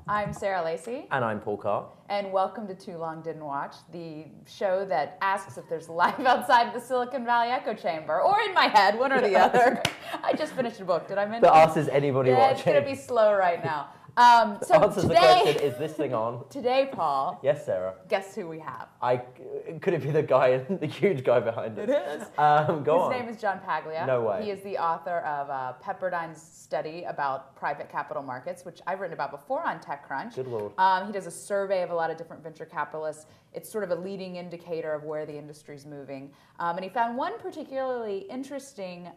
I'm Sarah Lacy. And I'm Paul Carr. And welcome to Too Long Didn't Watch, the show that asks if there's life outside the Silicon Valley echo chamber, or in my head, one or the other. I just finished a book. Did I mention? The ask is anybody watching. It's going to be slow right now. So answers today, the question, is this thing on? Today, Paul. Yes, Sarah. Guess who we have? Could it be the guy, the huge guy behind us? It is. Go His name is John Paglia. No way. He is the author of Pepperdine's study about private capital markets, which I've written about before on TechCrunch. Good lord. He does a survey of a lot of different venture capitalists. It's sort of a leading indicator of where the industry's moving. And he found one particularly interesting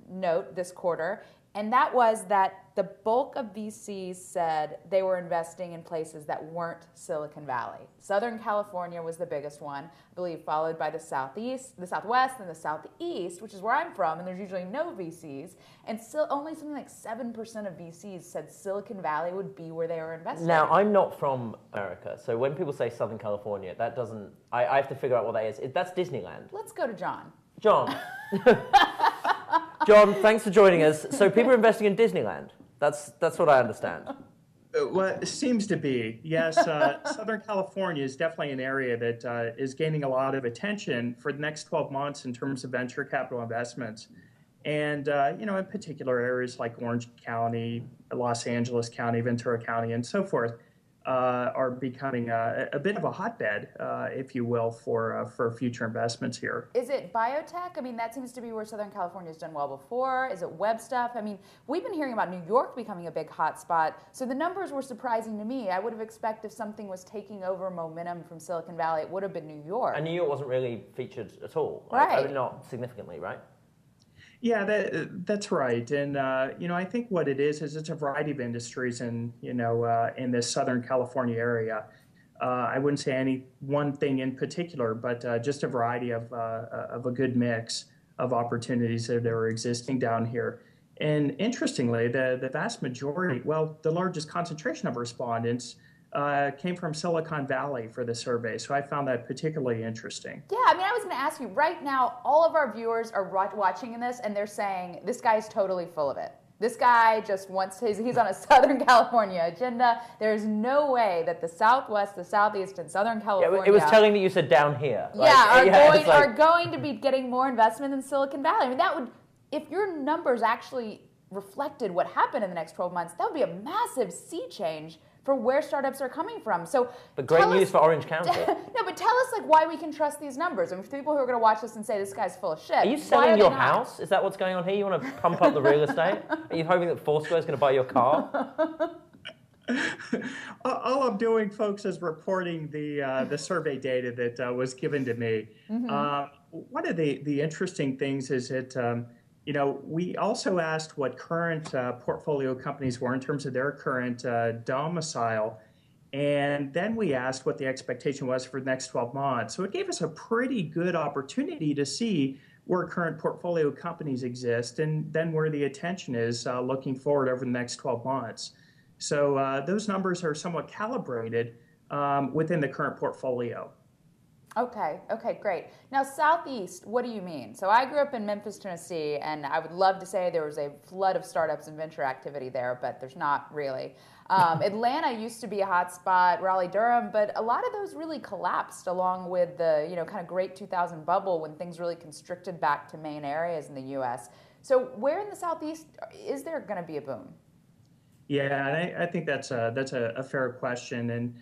note this quarter, and that was that the bulk of VCs said they were investing in places that weren't Silicon Valley. Southern California was the biggest one, I believe, followed by the Southeast, the Southwest, and the Southeast, which is where I'm from, and there's usually no VCs. And still only something like 7% of VCs said Silicon Valley would be where they were investing. Now, I'm not from America, so when people say Southern California, that doesn't, I have to figure out what that is. That's Disneyland. Let's go to John. John. John, thanks for joining us. So people are investing in Disneyland. That's what I understand. Well, it seems to be. Yes, Southern California is definitely an area that is gaining a lot of attention for the next 12 months in terms of venture capital investments. And, in particular areas like Orange County, Los Angeles County, Ventura County, and so forth are becoming a bit of a hotbed, if you will, for future investments here. Is it biotech? I mean, that seems to be where Southern California has done well before. Is it web stuff? I mean, we've been hearing about New York becoming a big hotspot. So the numbers were surprising to me. I would have expected if something was taking over momentum from Silicon Valley, it would have been New York. And New York wasn't really featured at all. Right. I mean, not significantly, right? Yeah, that's right. And, I think what it is it's a variety of industries in this Southern California area. I wouldn't say any one thing in particular, but just a variety of a good mix of opportunities that are existing down here. And interestingly, the vast majority, the largest concentration of respondents came from Silicon Valley for the survey, so I found that particularly interesting. Yeah, I mean, I was going to ask you, right now, all of our viewers are watching this, and they're saying, this guy's totally full of it. This guy just wants he's on a Southern California agenda. There's no way that the Southwest, the Southeast, and Southern California... Yeah, it was telling me you said down here. Are going to be getting more investment in Silicon Valley. I mean, that would, if your numbers actually reflected what happened in the next 12 months, that would be a massive sea change for where startups are coming from. But great news for Orange County. No, but tell us why we can trust these numbers. I mean, for people who are going to watch this and say this guy's full of shit. Are you selling your house? Is that what's going on here? You want to pump up the real estate? Are you hoping that Foursquare is going to buy your car? All I'm doing, folks, is reporting the survey data that was given to me. Mm-hmm. One of the interesting things is that we also asked what current portfolio companies were in terms of their current domicile, and then we asked what the expectation was for the next 12 months. So it gave us a pretty good opportunity to see where current portfolio companies exist and then where the attention is looking forward over the next 12 months. So those numbers are somewhat calibrated within the current portfolio. Okay, great. Now, Southeast, what do you mean? So I grew up in Memphis, Tennessee, and I would love to say there was a flood of startups and venture activity there, but there's not really. Atlanta used to be a hot spot, Raleigh-Durham, but a lot of those really collapsed along with the kind of great 2000 bubble when things really constricted back to main areas in the U.S. So where in the Southeast is there going to be a boom? Yeah, and I think that's a fair question. And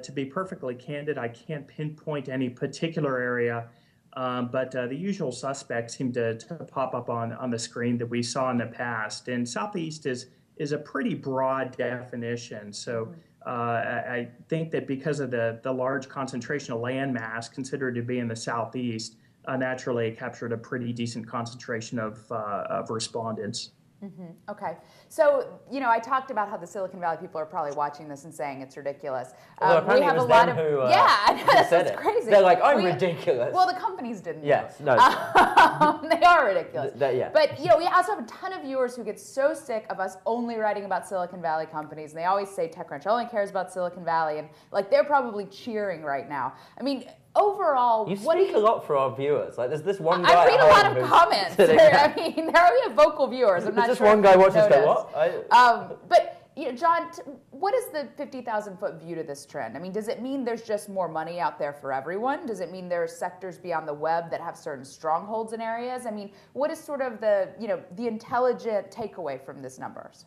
to be perfectly candid, I can't pinpoint any particular area, but the usual suspects seem to pop up on the screen that we saw in the past. And Southeast is a pretty broad definition. So I think that because of the large concentration of land mass considered to be in the Southeast, naturally it captured a pretty decent concentration of respondents. Mm-hmm. Okay. So, I talked about how the Silicon Valley people are probably watching this and saying it's ridiculous. We have a lot of that's crazy. They're like, I'm ridiculous. Well, the companies didn't. Yes, no. They are ridiculous. Yeah. But, we also have a ton of viewers who get so sick of us only writing about Silicon Valley companies, and they always say TechCrunch only cares about Silicon Valley, and they're probably cheering right now. I mean, overall, you speak a lot for our viewers. Like, there's this one guy. I read a lot of comments. I mean, we have vocal viewers. I'm not just sure one guy watches. Go what? But John, what is the 50,000-foot view to this trend? I mean, does it mean there's just more money out there for everyone? Does it mean there are sectors beyond the web that have certain strongholds in areas? I mean, what is sort of the intelligent takeaway from these numbers?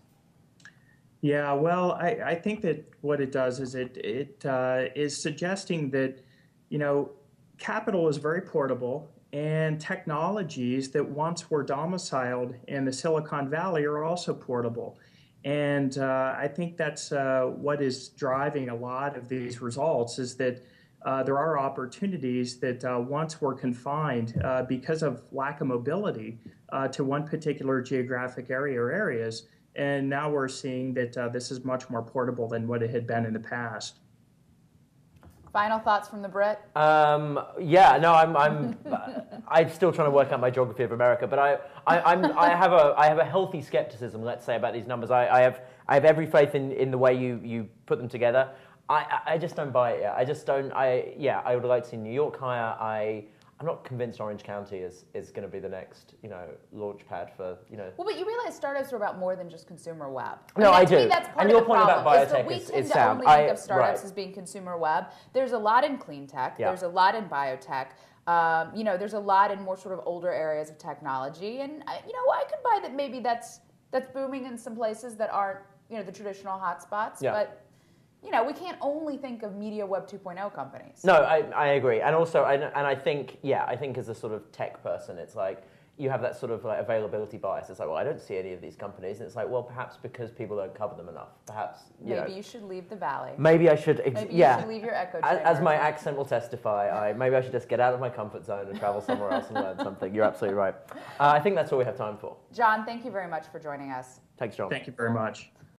Yeah, well, I think that what it does is it is suggesting that, capital is very portable, and technologies that once were domiciled in the Silicon Valley are also portable. And I think that's what is driving a lot of these results is that there are opportunities that once were confined because of lack of mobility to one particular geographic area or areas. And now we're seeing that this is much more portable than what it had been in the past. Final thoughts from the Brit? Yeah, no, I'm still trying to work out my geography of America, but I have a healthy skepticism, let's say, about these numbers. I have every faith in the way you put them together. I just don't buy it yet. I just don't. I would like to see New York higher. I'm not convinced Orange County is going to be the next, launch pad for, Well, but you realize startups are about more than just consumer web. No, I do. That's part and of your the point problem, about is that biotech we is tend to sound. only think of startups Right. as being consumer web. There's a lot in clean tech. Yeah. There's a lot in biotech. There's a lot in more sort of older areas of technology. And, I could buy that maybe that's booming in some places that aren't, the traditional hotspots. Yeah. But we can't only think of media web 2.0 companies. No, I agree. And also, I think as a sort of tech person, it's like you have that sort of like availability bias. It's like, well, I don't see any of these companies. And it's like, well, perhaps because people don't cover them enough. Perhaps, maybe you should leave the valley. Maybe I should, Maybe you should leave your echo chamber. As my accent will testify, maybe I should just get out of my comfort zone and travel somewhere else and learn something. You're absolutely right. I think that's all we have time for. John, thank you very much for joining us. Thanks, John. Thank you very much.